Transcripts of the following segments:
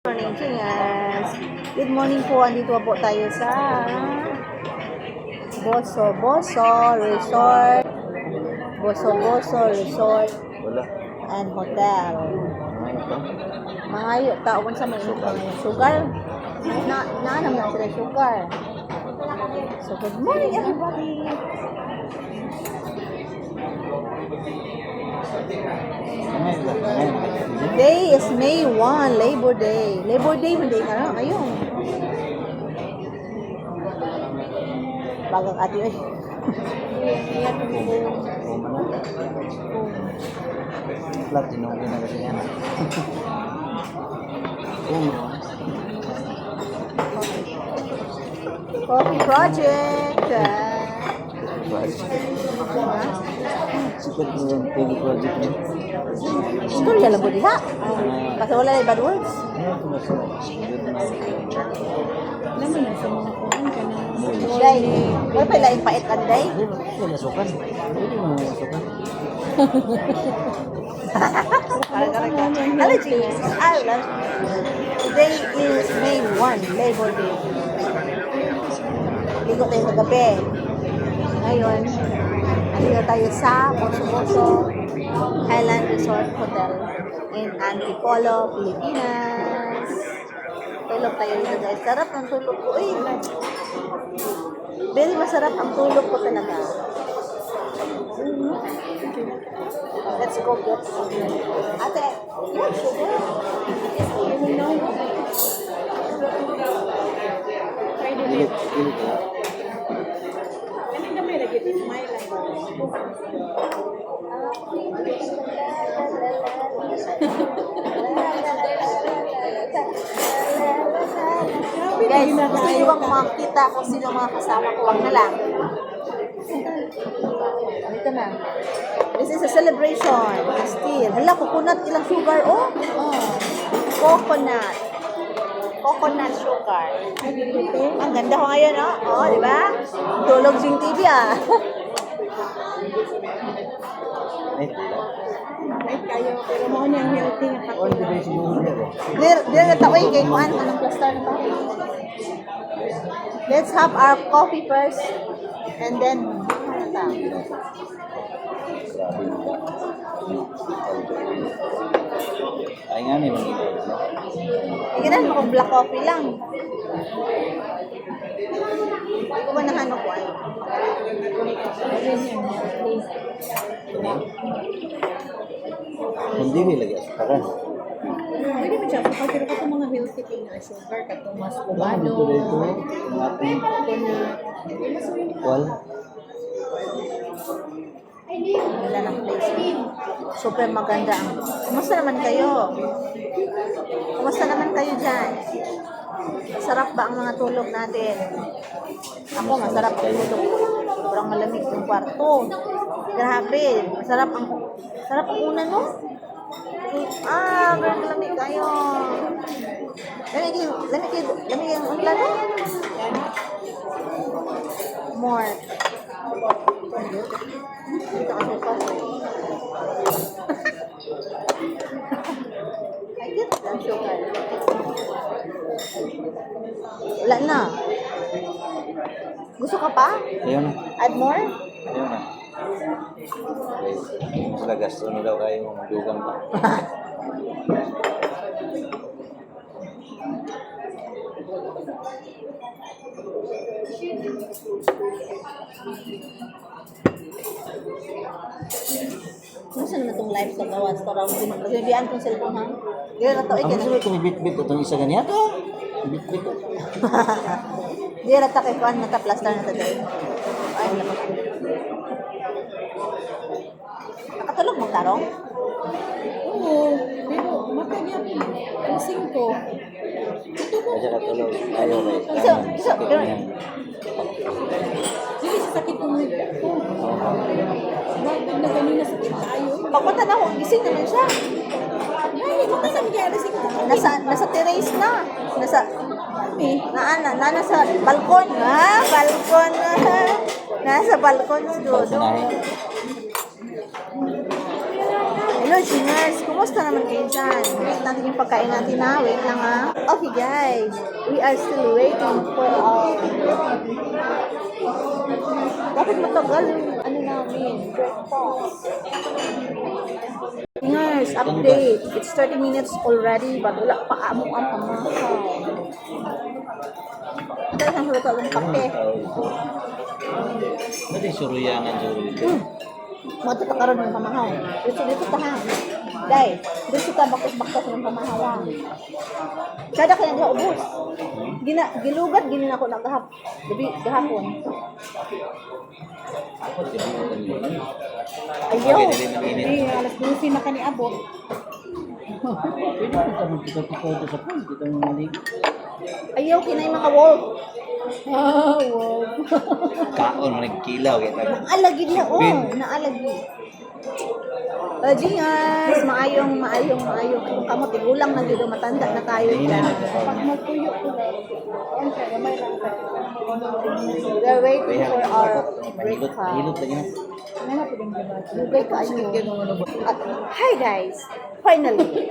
Morning, Chingas. Good morning po. Andito po tayo sa Boso Boso Resort. Boso Boso Resort Wala. and Hotel. Ito. Mahayo, taon sa may sugar. Naanam na sila sugar. So, good morning, everybody. Day is May 1, Labor Day. Labor Day, hindi ka lang. Ayun. Bagang ati, eh. Flat, tinungin na kasi yan. Coffee Project. Super yung TV project niya. Istorya lang po diha. Kasi wala na bad words. Day, wala pa ilaing pait ka day. Hindi masukan. Hindi mo masukan. Allergy. Today is May 1, Labor Day. Ligo tayo sa gabi. Ngayon, andito tayo sa Boso Highland Resort Hotel in Antipolo, Pilipinas. Tulog tayo dito guys. Sarap ng tulog ko. Uy, very masarap ang tulog ko talaga. Let's go get some. Ate, yeah, sugar. Ilit ka. Guys, gusto nyo bang makita kung sino mga kasama ko? Wag na lang. Ito na. This is a celebration. Still. Hala, coconut. Ilang sugar, oh? Coconut. Coconut sugar. Ang ganda ko ngayon, oh. Oh, di ba? Tulog sing TV, ah. Ay kayo, pero mo niya healthy nga Oh, hindi ba yung sinuhod niya ba? Dire na tawin kay kuan anong plaster na ba? Let's have our coffee first and then Grabe. Ay nga ni mga ito. Tingnan mo kung black coffee lang. Hindi ko ba nakano ko ano? Hindi nilagay sa karan. Pwede mo siya, pero kato mga healthy king na sugar, kato mas Ano kumano, ito dito? Ang ating wal. Wala ng place. Super maganda ang. Kumusta naman kayo? Kumusta naman kayo dyan? Masarap ba ang mga tulog natin? Ako, masarap ang tulog. Sobrang malamig yung kwarto. Grabe. Masarap ang unan mo. Parang malamig kayo. Lamig yung ulan mo. More. Dito kasi pa. I get lang sugar. Wala na. Gusto ka pa? Ayaw na. Add more? Ayaw na. Okay. Wala gasto na daw kayo mong dugang pa. Gusto naman itong live sa gawas. Tarang magbibiyaan kong cellphone ha. Hindi na ito. Ang gusto ko bit-bit itong isa ganyan to. Bit-bit ko. Hindi na ito kay Kuan. Nata-plaster na ito dahil. Ay, naman. Nakatulog mong tarong? oo, pero makanya lasing ko. Kasi katulog. Ayaw na. Sakit na yan. Sige, sa sakit ng nagda ko. Bakit na ganina sakit tayo? Pagpunta na ako, gising naman siya. Ay, makasabi kaya lasing ko. Nasa terrace na. Nasa Kami. nasa balkon. Balkon. Nasa balkon si Dodo. Balkonahe. Hello, Hello, singers! Kumusta naman kayo dyan? Wait natin yung pagkain natin na. Wait lang ha. Okay guys, we are still waiting for our... Bakit matagal yung ano namin? Breakfast. Singers, update. It's 30 minutes already, but wala pa amo ang pamahaw. Ito yung luto ng kape. Pwede suruyangan dito. Mga tatakaroon ng pamahaw. Dito ta ha. Day, dito ta bakos-bakos ng pamahaw. Kada kaya diha ubos. Gilugat gini na ko nagahap. Gabi gahapon. Ayaw. Eh, alas 12 na kaniabot. Pwede mo ka magpika-pika ito sa pool. Dito mo maligo. Ayaw kinay mga wolf. Ah, wow. Kaon mo nagkilaw. Naalagi diha naalagi. Jingers, maayong. Kung kamot, igulang na dito, matanda na tayo dyan. Pag magtuyo ko lang, ang kaya may lang tayo. We're waiting for our Hilot breakfast. lagi na. Ano na po din ba? Lugay ka ayo. At, hi guys! Finally!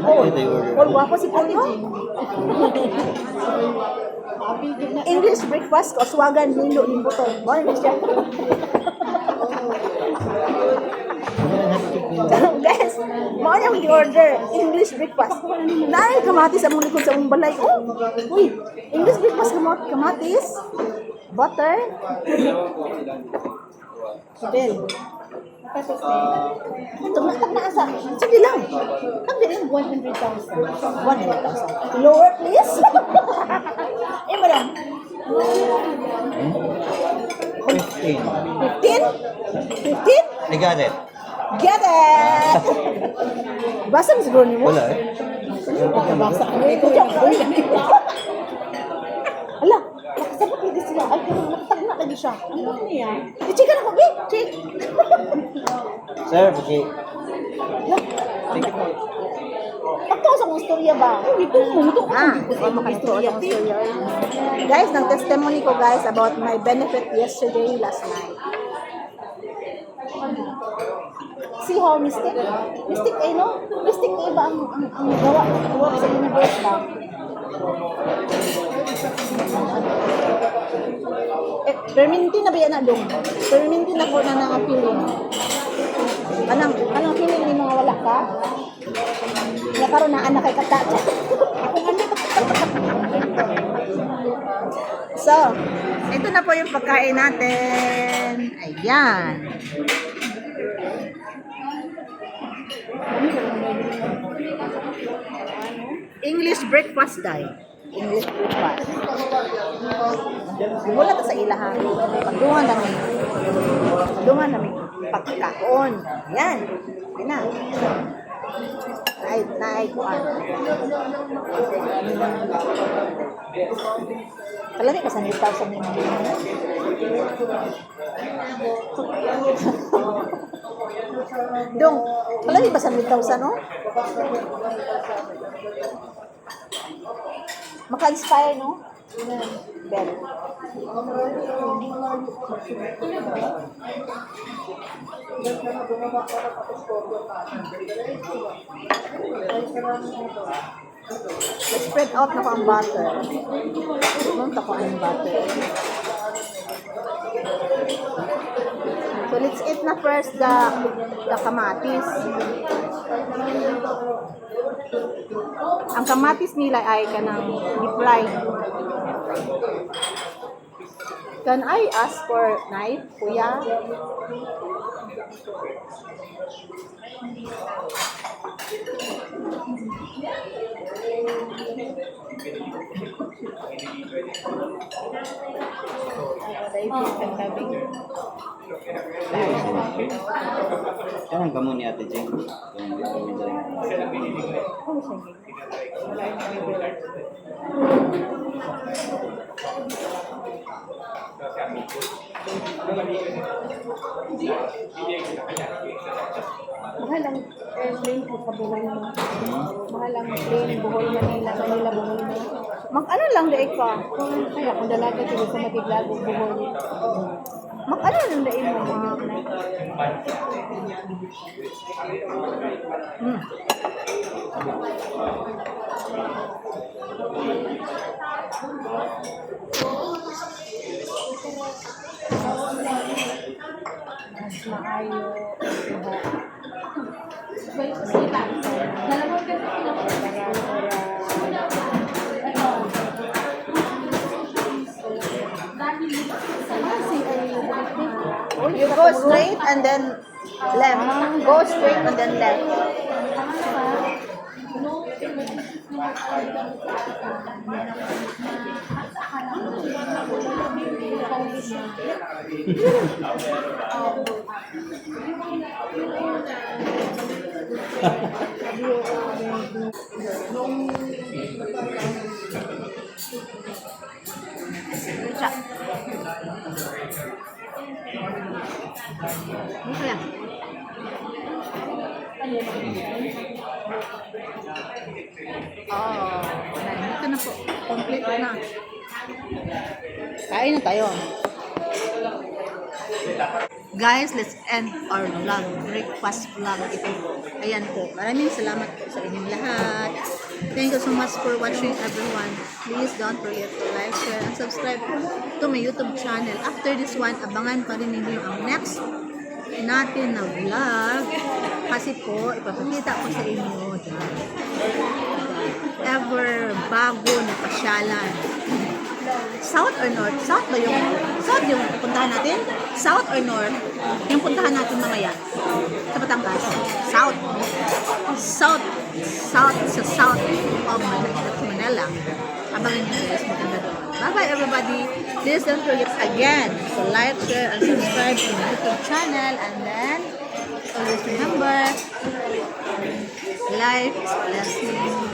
Oh, Ito yung order. all guwapo si Puno. Mabigil na. English breakfast, kaswagan, lilo, limbuto. Morning siya. Guys, mao yung i-order English breakfast. Naay kamatis ang likod sa mong balay. Oh, uy, English breakfast kamatis, butter, bell. Pesos na. Tumatak na asa. Sige lang. Ang din 100,000. 100,000. Lower please. Eh, madam. 15. 15? 15? I got it. Get it! Basa mo siguro ni mo? Wala eh. Pagkabasa ako. Ito Kutya yung ka ulit. Ala, nakasabot lagi sila. Ay, kaya nakatagna lagi siya. Ano niya? I-check ka na ko, be. Check. Sir, pati. Pagtaw sa kong storya ba? Ito mo. Ito ko. Makastorya ang storya. Guys, ng testimony ko guys about my benefit yesterday, last night. See how mystic? Mystic ay no? Mystic ay ba ang gawa sa universe ba? Perminti na ba yan na dong? Perminti na ko na nga feeling. Anong feeling ni mga wala ka? Kaya karoon na anak kay katatsa. Ako anak. So, ito na po yung pagkain natin. Ayan. English breakfast day. English breakfast. Wala ta sa ilahan. Pagdungan namin pagkakaon. Yan. Yan na. Ay, kuan. Kalami ka sa 100,000 na yung Dong, kalami ba sa 100,000 no? Maka-inspire no? Bell. Spread out na ko ang butter. Munta ko ang butter. So let's eat na first the kamatis. Ang kamatis nila ay kanang deep-fried. Can I ask for knife, kuya? Saan ka mo ni Ate Jeng? Mahal ang airplane ko sa Bohol mo. Mahal ang plane, Bohol, Manila, Bohol mo. Mag ano lang daig ka? Kaya kung dalaga ko sa Matiglago, Bohol. Mag-ano nung daing mo, ma'am? Mm. Mas maayo. Diba? You go straight and then left. Go straight and then left. Siya. Dito yan. Oh, dito na po. Complete na. Kain na tayo. Guys, let's end our vlog. Breakfast vlog ito. Ayan po. Maraming salamat po sa inyong lahat. Thank you so much for watching, everyone. Please don't forget to like, share, and subscribe to my YouTube channel. After this one, abangan pa rin ninyo ang next natin na vlog. Kasi po, ipapakita ko sa inyo ever bago na pasyalan. South or North? South ba yung puntahan natin? South or North? Yung puntahan natin mamaya sa Batangas. South. South. South sa South of Manila. Abangan nyo guys, maganda doon. Bye-bye everybody. Please don't forget again to like, share, and subscribe to my YouTube channel. And then, always remember, life is a blessing.